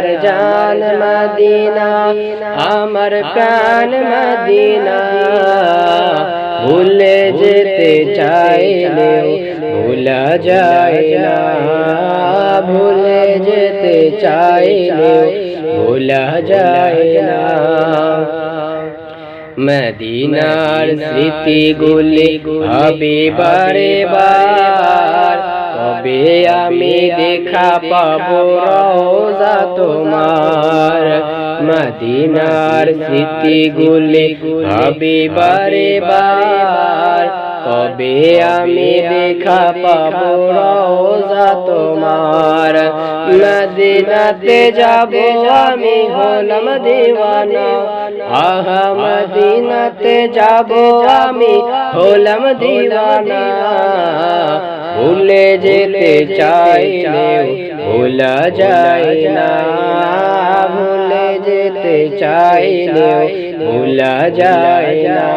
আমার জান মদিনা, আমার প্রাণ মদিনা। ভুলে যেতে চাইলেও ভোলা যায় না, ভুলে যেতে চাইলেও ভোলা যায় না। মদিনার স্মৃতিগুলি হবে বারে বার, কবে আমি দেখা পাবো রওজা তোমার। মদিনার স্মৃতিগুলি হবে বারে বার, কবে আমি দেখা পাবো রওজা তোমার। মদিনাতে যাবো আমি হলাম দিওয়ানা, আহা মদিনাতে যাবো আমি হলাম দিওয়ানা। ভুলে যেতে চাইলেও ভোলা যায় না, ভুলে যেতে চাইলেও ভোলা যায় না।